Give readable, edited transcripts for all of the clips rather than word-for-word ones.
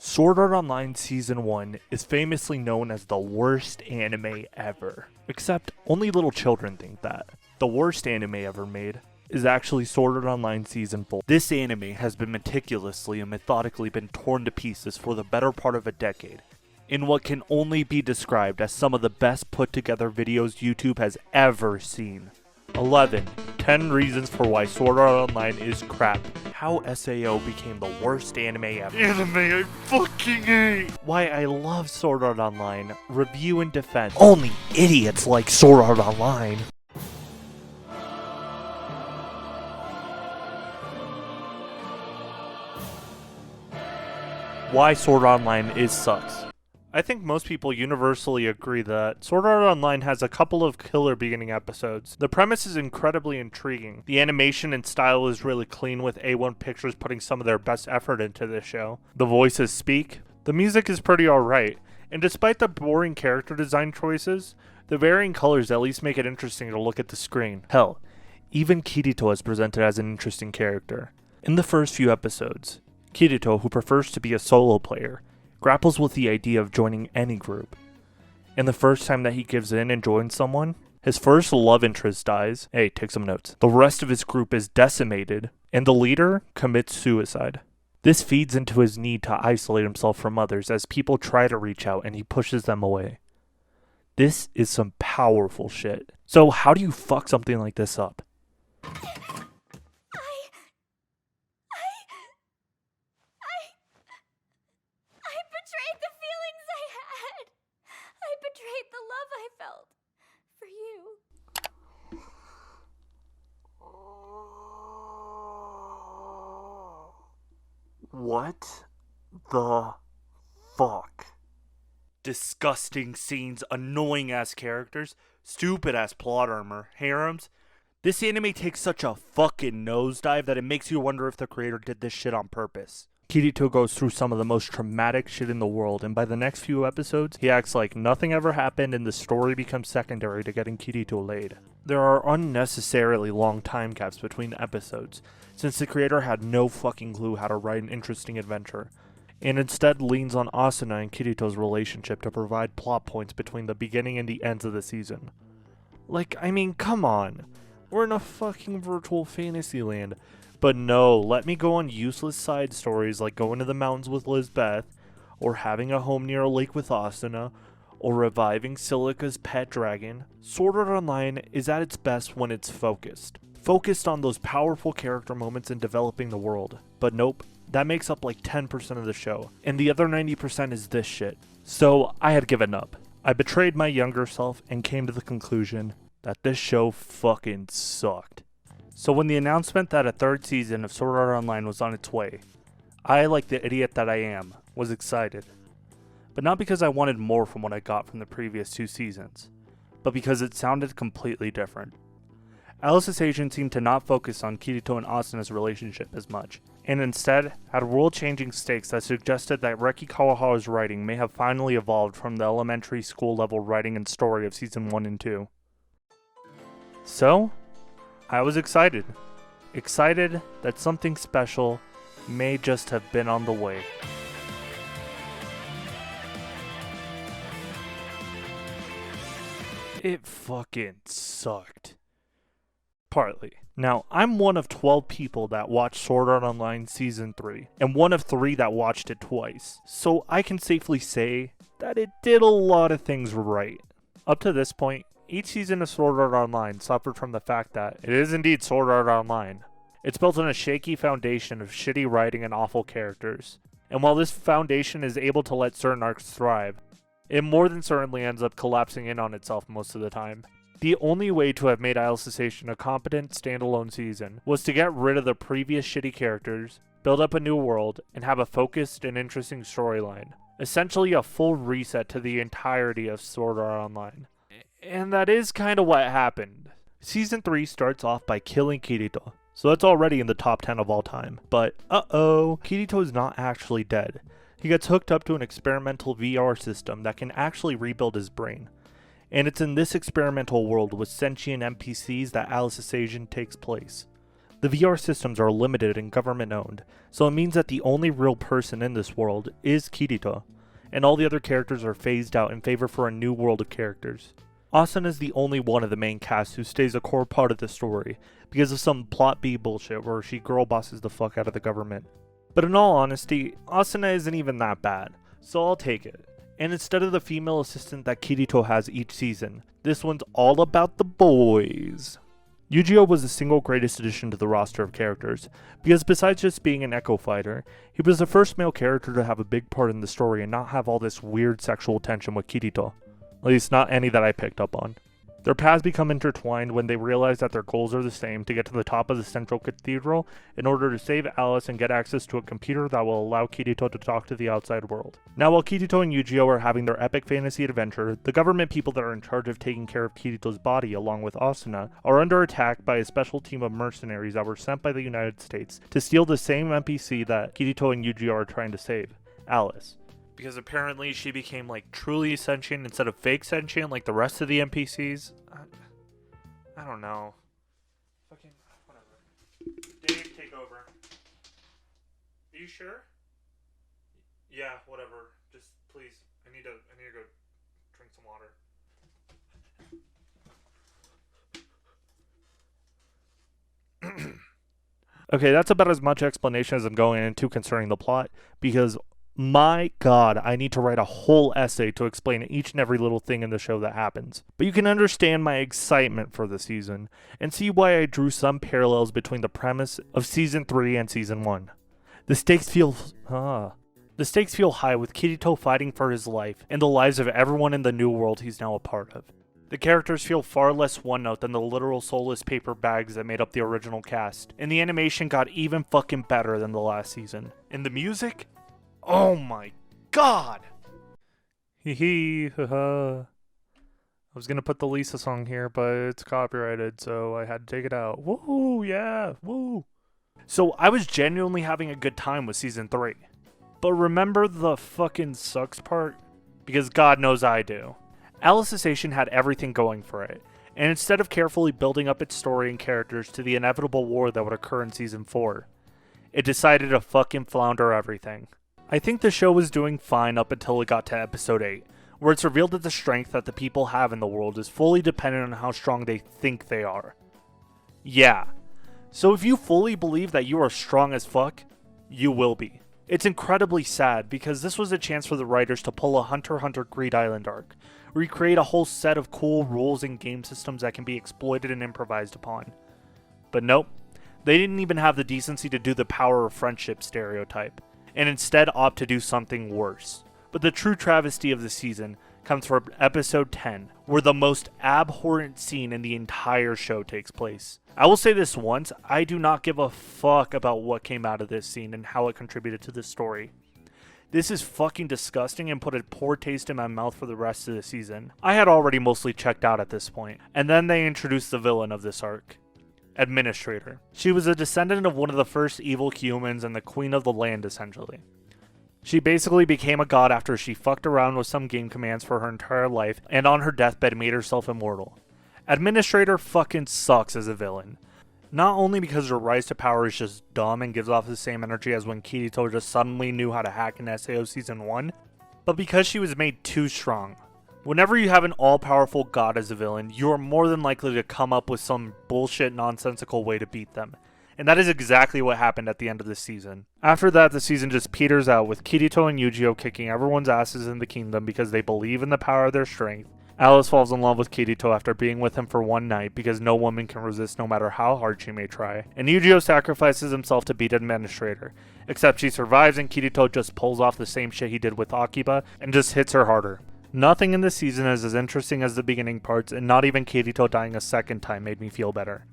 Sword Art Online Season 1 is famously known as the worst anime ever. Except only little children think that. The worst anime ever made is actually Sword Art Online Season 4. This anime has been meticulously and methodically been torn to pieces for the better part of a decade, in what can only be described as some of the best put together videos YouTube has ever seen. 10 reasons for why Sword Art Online is crap. How SAO became the worst anime ever. Anime I fucking hate. Why I love Sword Art Online. Review and defense. Only idiots like Sword Art Online. Why Sword Art Online sucks. I think most people universally agree that Sword Art Online has a couple of killer beginning episodes. The premise is incredibly intriguing. The animation and style is really clean, with A1 Pictures putting some of their best effort into this show. The voices speak. The music is pretty alright. And despite the boring character design choices, the varying colors at least make it interesting to look at the screen. Hell, even Kirito is presented as an interesting character. In the first few episodes, Kirito, who prefers to be a solo player, grapples with the idea of joining any group. And the first time that he gives in and joins someone, his first love interest dies. Hey, take some notes. The rest of his group is decimated, and the leader commits suicide. This feeds into his need to isolate himself from others as people try to reach out and he pushes them away. This is some powerful shit. So how do you fuck something like this up? Betrayed the love I felt for you. What the fuck? Disgusting scenes, annoying ass characters, stupid ass plot armor, harems. This anime takes such a fucking nosedive that it makes you wonder if the creator did this shit on purpose. Kirito goes through some of the most traumatic shit in the world, and by the next few episodes, he acts like nothing ever happened and the story becomes secondary to getting Kirito laid. There are unnecessarily long time gaps between episodes, since the creator had no fucking clue how to write an interesting adventure, and instead leans on Asuna and Kirito's relationship to provide plot points between the beginning and the ends of the season. Like, I mean, come on. We're in a fucking virtual fantasy land. But no, let me go on useless side stories like going to the mountains with Lizbeth, or having a home near a lake with Asuna, or reviving Silica's pet dragon. Sword Art Online is at its best when it's focused. Focused on those powerful character moments and developing the world. But nope, that makes up like 10% of the show, and the other 90% is this shit. So I had given up. I betrayed my younger self and came to the conclusion that this show fucking sucked. So when the announcement that a third season of Sword Art Online was on its way, I, like the idiot that I am, was excited. But not because I wanted more from what I got from the previous 2 seasons, but because it sounded completely different. Alice's agent seemed to not focus on Kirito and Asuna's relationship as much, and instead had world-changing stakes that suggested that Reki Kawahara's writing may have finally evolved from the elementary school level writing and story of Season 1 and 2. So, I was excited. Excited that something special may just have been on the way. It fucking sucked. Partly. Now, I'm one of 12 people that watched Sword Art Online Season 3, and one of 3 that watched it twice, so I can safely say that it did a lot of things right. Up to this point, each season of Sword Art Online suffered from the fact that it is indeed Sword Art Online. It's built on a shaky foundation of shitty writing and awful characters. And while this foundation is able to let certain arcs thrive, it more than certainly ends up collapsing in on itself most of the time. The only way to have made Isle Cessation a competent standalone season was to get rid of the previous shitty characters, build up a new world, and have a focused and interesting storyline. Essentially a full reset to the entirety of Sword Art Online. And that is kind of what happened. Season 3 starts off by killing Kirito, so that's already in the top 10 of all time. But, Kirito is not actually dead. He gets hooked up to an experimental VR system that can actually rebuild his brain. And it's in this experimental world with sentient NPCs that Alice's Asian takes place. The VR systems are limited and government owned, so it means that the only real person in this world is Kirito, and all the other characters are phased out in favor for a new world of characters. Asuna is the only one of the main cast who stays a core part of the story, because of some plot B bullshit where she girl bosses the fuck out of the government. But in all honesty, Asuna isn't even that bad, so I'll take it. And instead of the female assistant that Kirito has each season, this one's all about the boys. Yu-Gi-Oh was the single greatest addition to the roster of characters, because besides just being an Echo Fighter, he was the first male character to have a big part in the story and not have all this weird sexual tension with Kirito. At least not any that I picked up on. Their paths become intertwined when they realize that their goals are the same: to get to the top of the central cathedral in order to save Alice and get access to a computer that will allow Kirito to talk to the outside world. Now, while Kirito and Yu-Gi-Oh are having their epic fantasy adventure, the government people that are in charge of taking care of Kirito's body along with Asuna are under attack by a special team of mercenaries that were sent by the United States to steal the same NPC that Kirito and Yu-Gi-Oh are trying to save, Alice. Because apparently she became like truly sentient instead of fake sentient like the rest of the NPCs. I don't know. Fucking whatever. Dave, take over. Are you sure? Yeah, whatever. Just please. I need to go drink some water. Okay, that's about as much explanation as I'm going into concerning the plot, because my god, I need to write a whole essay to explain each and every little thing in the show that happens. But you can understand my excitement for the season, and see why I drew some parallels between the premise of Season 3 and Season 1. The stakes feel high with Kirito fighting for his life and the lives of everyone in the new world he's now a part of. The characters feel far less one-note than the literal soulless paper bags that made up the original cast, and the animation got even fucking better than the last season. And the music? Oh my god! Hee haha. I was gonna put the Lisa song here, but it's copyrighted, so I had to take it out. Woo, yeah, woo. So I was genuinely having a good time with Season 3. But remember the fucking sucks part? Because God knows I do. Alicization had everything going for it, and instead of carefully building up its story and characters to the inevitable war that would occur in Season 4, it decided to fucking flounder everything. I think the show was doing fine up until it got to episode 8, where it's revealed that the strength that the people have in the world is fully dependent on how strong they think they are. Yeah. So if you fully believe that you are strong as fuck, you will be. It's incredibly sad because this was a chance for the writers to pull a Hunter x Hunter Greed Island arc, recreate a whole set of cool rules and game systems that can be exploited and improvised upon. But nope, they didn't even have the decency to do the power of friendship stereotype, and instead opt to do something worse. But the true travesty of the season comes from episode 10, where the most abhorrent scene in the entire show takes place. I will say this once, I do not give a fuck about what came out of this scene and how it contributed to the story. This is fucking disgusting and put a poor taste in my mouth for the rest of the season. I had already mostly checked out at this point, and then they introduced the villain of this arc. Administrator. She was a descendant of one of the first evil humans and the queen of the land, essentially. She basically became a god after she fucked around with some game commands for her entire life, and on her deathbed made herself immortal. Administrator fucking sucks as a villain. Not only because her rise to power is just dumb and gives off the same energy as when Kirito just suddenly knew how to hack in SAO Season 1, but because she was made too strong. Whenever you have an all-powerful god as a villain, you are more than likely to come up with some bullshit nonsensical way to beat them. And that is exactly what happened at the end of the season. After that, the season just peters out with Kirito and Yu-Gi-Oh kicking everyone's asses in the kingdom because they believe in the power of their strength. Alice falls in love with Kirito after being with him for one night because no woman can resist no matter how hard she may try. And Yu-Gi-Oh sacrifices himself to beat Administrator. Except she survives and Kirito just pulls off the same shit he did with Akiba and just hits her harder. Nothing in this season is as interesting as the beginning parts, and not even Kirito dying a second time made me feel better.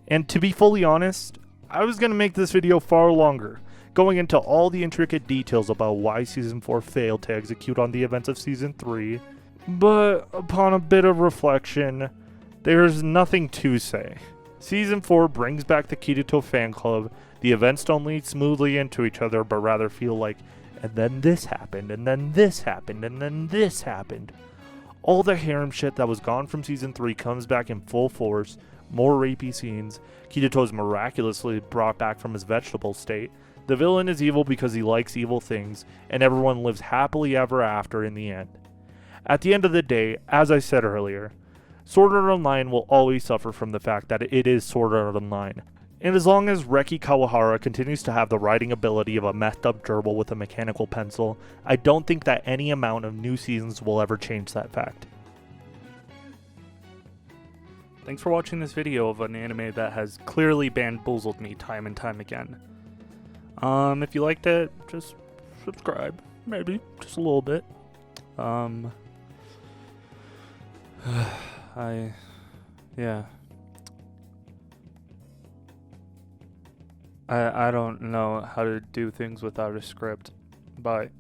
And to be fully honest, I was going to make this video far longer, going into all the intricate details about why Season 4 failed to execute on the events of Season 3, but upon a bit of reflection, there's nothing to say. Season 4 brings back the Kirito fan club. The events don't lead smoothly into each other, but rather feel like, and then this happened, and then this happened, and then this happened. All the harem shit that was gone from Season 3 comes back in full force, more rapey scenes, Kirito is miraculously brought back from his vegetable state, the villain is evil because he likes evil things, and everyone lives happily ever after in the end. At the end of the day, as I said earlier, Sword Art Online will always suffer from the fact that it is Sword Art Online. And as long as Reki Kawahara continues to have the writing ability of a methed up gerbil with a mechanical pencil, I don't think that any amount of new seasons will ever change that fact. Thanks for watching this video of an anime that has clearly bamboozled me time and time again. If you liked it, just subscribe. Maybe. Just a little bit. I don't know how to do things without a script. Bye.